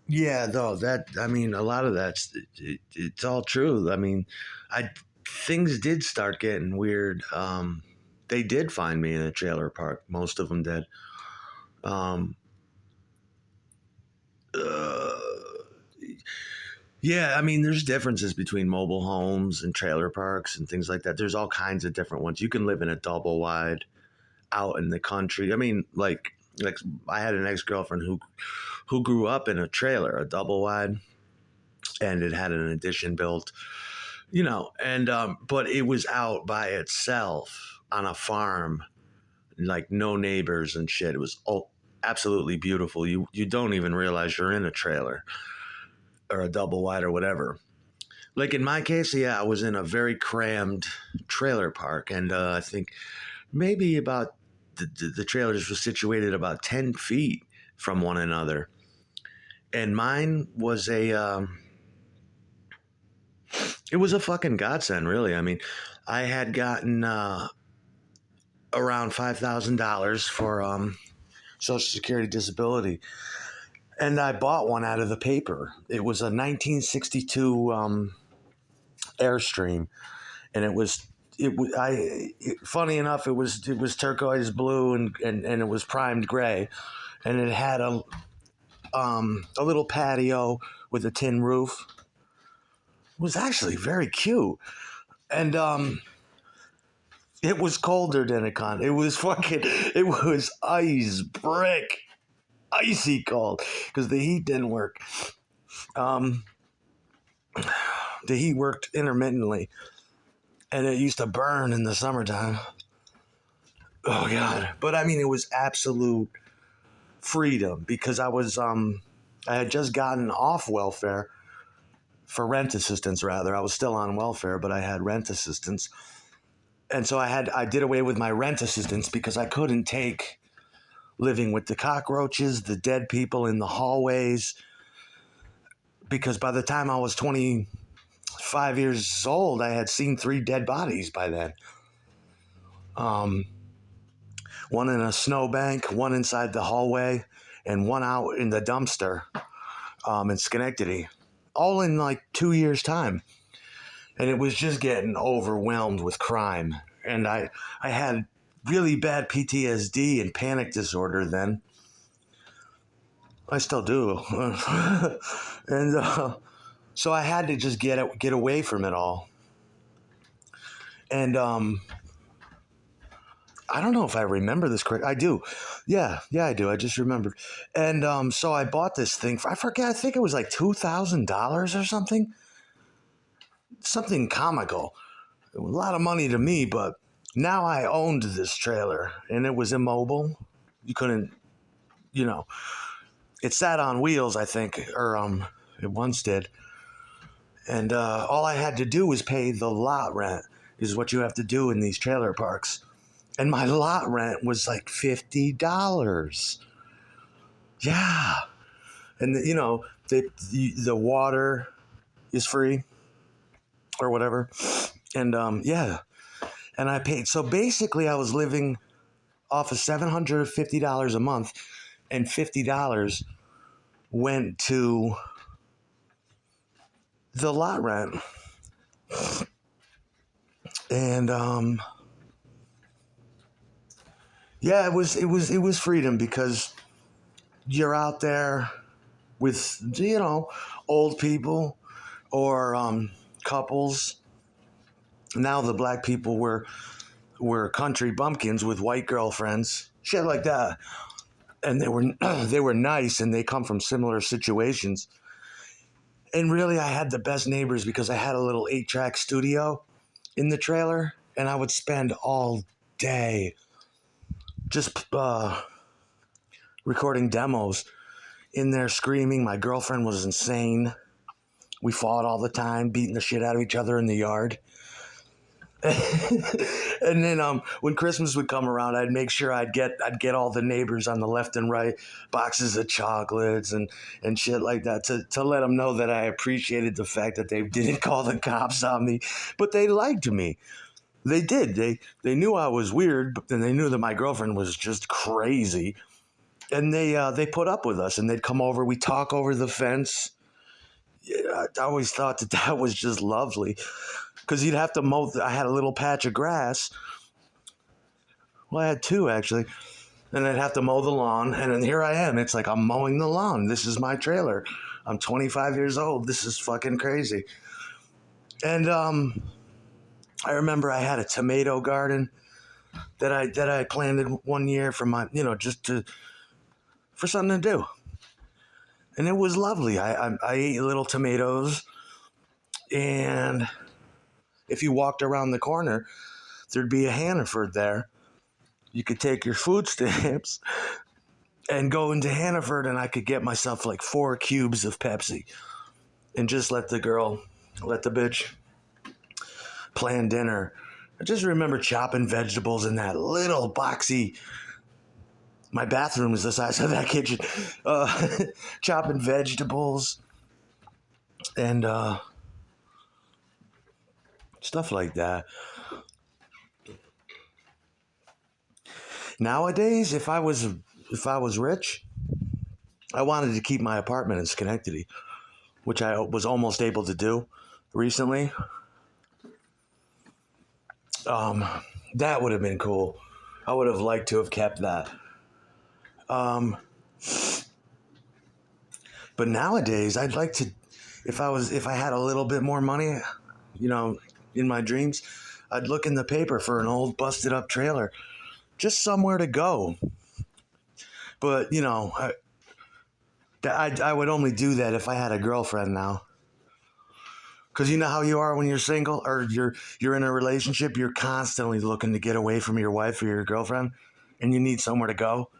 Yeah, though I mean, a lot of it's all true. I mean, I things did start getting weird. They did find me in a trailer park. Most of them did. Um, uh, yeah, I mean, there's differences between mobile homes and trailer parks and things like that. There's all kinds of different ones. You can live in a double wide out in the country. I mean, like I had an ex girlfriend who grew up in a trailer, a double wide, and it had an addition built, and but it was out by itself on a farm, like no neighbors and shit. It was absolutely beautiful. You don't even realize you're in a trailer or a double wide or whatever. Like in my case, yeah, I was in a very crammed trailer park, and I think maybe about the trailers were situated about 10 feet from one another, and mine was it was a fucking godsend, really. I mean, I had gotten around $5,000 for Social Security disability, and I bought one out of the paper. It was a 1962 Air Sream, and funny enough, it was turquoise blue and it was primed gray, and it had a little patio with a tin roof. It was actually very cute, and it was colder than a con. It was it was icy cold because the heat didn't work. Um, the heat worked intermittently, and it used to burn in the summertime. Oh God! But I mean, it was absolute freedom because I had just gotten off welfare for rent assistance. Rather, I was still on welfare, but I had rent assistance, and so I did away with my rent assistance because I couldn't take living with the cockroaches, the dead people in the hallways. Because by the time I was 25 years old, I had seen 3 dead bodies by then. Um, One in a snowbank, one inside the hallway, and one out in the dumpster in Schenectady. All in like 2 years' time. And it was just getting overwhelmed with crime. And I had really bad PTSD and panic disorder then. I still do. And so I had to just get away from it all. And I don't know if I remember this correct. I do. Yeah, I do. I just remembered. And so I bought this thing for, I forget, I think it was like $2,000 or something. Something comical. It was a lot of money to me, but now I owned this trailer and it was immobile. You couldn't, you know, it sat on wheels, I think, or it once did. And all I had to do was pay the lot rent, is what you have to do in these trailer parks. And my lot rent was like $50. Yeah. And, the water is free or whatever. And yeah. And I paid. So basically, I was living off of $750 a month, and $50 went to the lot rent. And yeah, it was freedom because you're out there with old people or couples. Now the black people were country bumpkins with white girlfriends, shit like that, and they were they were nice and they come from similar situations. And really, I had the best neighbors because I had a little 8-track studio in the trailer, and I would spend all day just recording demos in there screaming. My girlfriend was insane. We fought all the time, beating the shit out of each other in the yard. And then when Christmas would come around, I'd make sure I'd get all the neighbors on the left and right boxes of chocolates and shit like that to let them know that I appreciated the fact that they didn't call the cops on me, but they liked me. They did. They knew I was weird, but then they knew that my girlfriend was just crazy. And they put up with us, and they'd come over. We talk over the fence. Yeah, I always thought that was just lovely, because you'd have to mow. I had a little patch of grass. Well, I had two actually, and I'd have to mow the lawn. And then here I am. It's like I'm mowing the lawn. This is my trailer. I'm 25 years old. This is fucking crazy. And I remember I had a tomato garden that I planted one year for my, just for something to do, and it was lovely. I ate little tomatoes, and if you walked around the corner, there'd be a Hannaford there. You could take your food stamps and go into Hannaford, and I could get myself like 4 cubes of Pepsi and just let the bitch plan dinner. I just remember chopping vegetables in that little boxy. My bathroom is the size of that kitchen. Chopping vegetables and stuff like that. Nowadays, if I was rich, I wanted to keep my apartment in Schenectady, which I was almost able to do recently. That would have been cool. I would have liked to have kept that. But nowadays, I'd like to, if I had a little bit more money, you know, in my dreams, I'd look in the paper for an old busted up trailer, just somewhere to go. But I would only do that if I had a girlfriend now. Because you know how you are when you're single or you're in a relationship, you're constantly looking to get away from your wife or your girlfriend, and you need somewhere to go.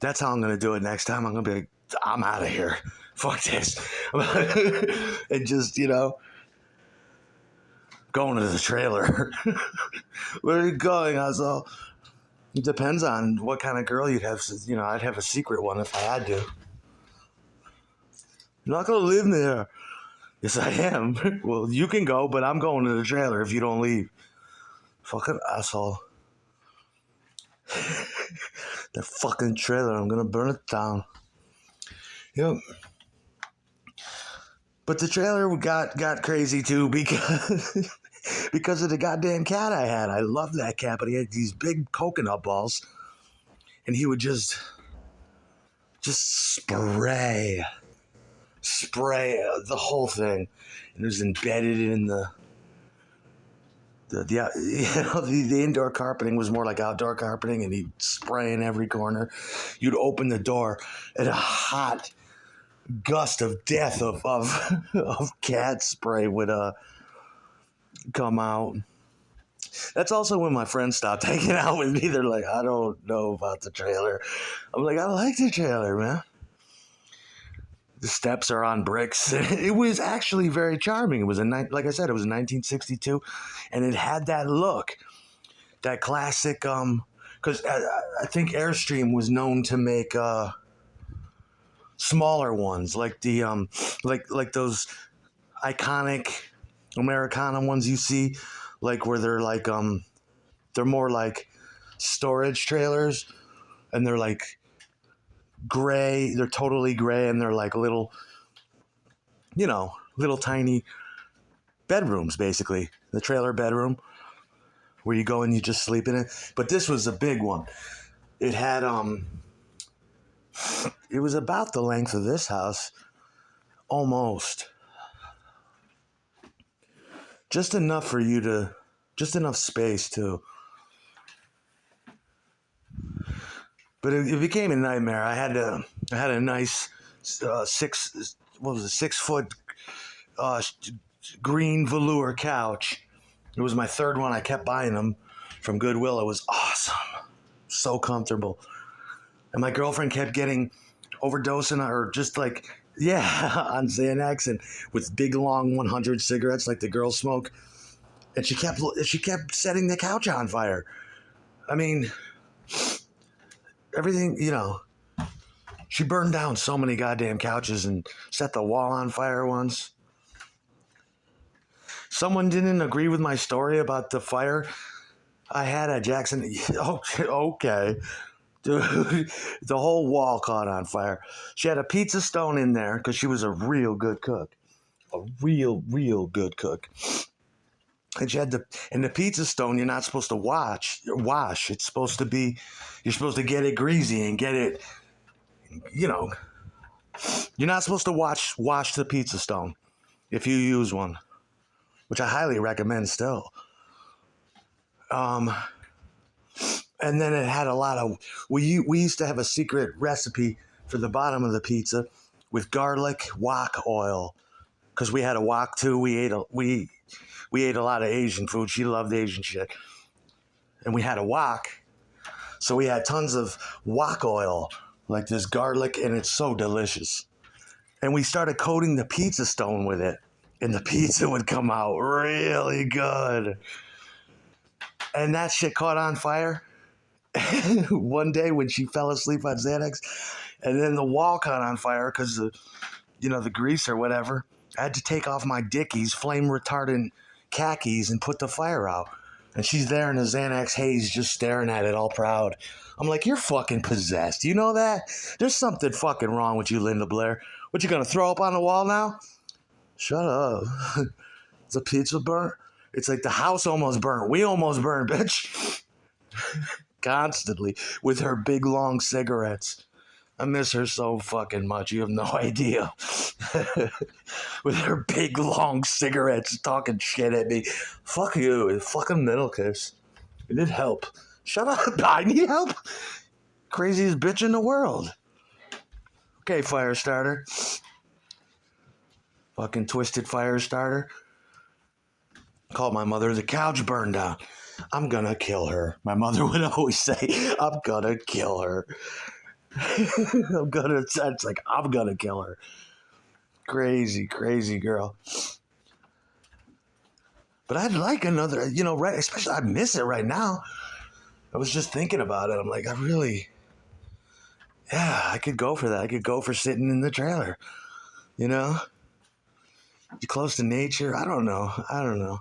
That's how I'm going to do it next time. I'm going to be like, I'm out of here. Fuck this. And just, going to the trailer. Where are you going? I was all, it depends on what kind of girl you'd have. I'd have a secret one if I had to. You're not going to live there. Yes, I am. Well, you can go, but I'm going to the trailer if you don't leave. Fucking asshole. That fucking trailer, I'm going to burn it down. Yep. But the trailer got crazy too because because of the goddamn cat I had. I loved that cat, but he had these big coconut balls, and he would just spray the whole thing, and it was embedded in the indoor carpeting was more like outdoor carpeting, and he'd spray in every corner. You'd open the door, and a hot gust of death of cat spray would come out. That's also when my friends stopped hanging out with me. They're like, I don't know about the trailer. I'm like, I like the trailer, man. The steps are on bricks. It was actually very charming. It was like I said, it was 1962, and it had that look, that classic. Because I think Air Sream was known to make smaller ones, like the like those iconic Americana ones you see, like where they're more like storage trailers, and they're like gray. They're totally gray, and they're like little tiny bedrooms, basically the trailer bedroom where you go and you just sleep in it. But this was a big one. It had it was about the length of this house, almost. Just enough space too. But it became a nightmare. I had a nice 6 foot green velour couch. It was my third one. I kept buying them from Goodwill. It was awesome, so comfortable. And my girlfriend kept getting overdosing or just like on Xanax and with big long 100 cigarettes like the girls smoke. And she kept setting the couch on fire. I mean, everything, she burned down so many goddamn couches and set the wall on fire once. Someone didn't agree with my story about the fire I had at Jackson. Okay. Dude, the whole wall caught on fire. She had a pizza stone in there because she was a real good cook. A real good cook. And she had the pizza stone you're not supposed to wash. It's supposed to be, you're supposed to get it greasy and get it, you know, you're not supposed to wash the pizza stone if you use one, which I highly recommend still. Um, and then it had a lot of, we used to have a secret recipe for the bottom of the pizza with garlic wok oil because we had a wok too. We ate a lot of Asian food. She loved Asian shit, and we had a wok, so we had tons of wok oil, like this garlic, and it's so delicious. And we started coating the pizza stone with it, and the pizza would come out really good. And that shit caught on fire one day when she fell asleep on Xanax, and then the wall caught on fire because the grease or whatever. I had to take off my Dickies, flame retardant khakis, and put the fire out. And she's there in a Xanax haze just staring at it all proud. I'm like, you're fucking possessed. You know that? There's something fucking wrong with you, Linda Blair. What, you gonna throw up on the wall now? Shut up. It's a pizza burnt. It's like the house almost burnt. We almost burned, bitch. Constantly with her big long cigarettes. I miss her so fucking much. You have no idea. With her big long cigarettes talking shit at me. Fuck you. It's fucking middle kiss. It did help. Shut up. I need help. Craziest bitch in the world. Okay, fire starter. Fucking twisted fire starter. Called my mother. The couch burned down. I'm gonna kill her. My mother would always say, I'm gonna kill her. It's like, I'm gonna kill her. Crazy, crazy girl. But I'd like another, right? Especially, I miss it right now. I was just thinking about it. I'm like, I could go for that. I could go for sitting in the trailer, You're close to nature. I don't know.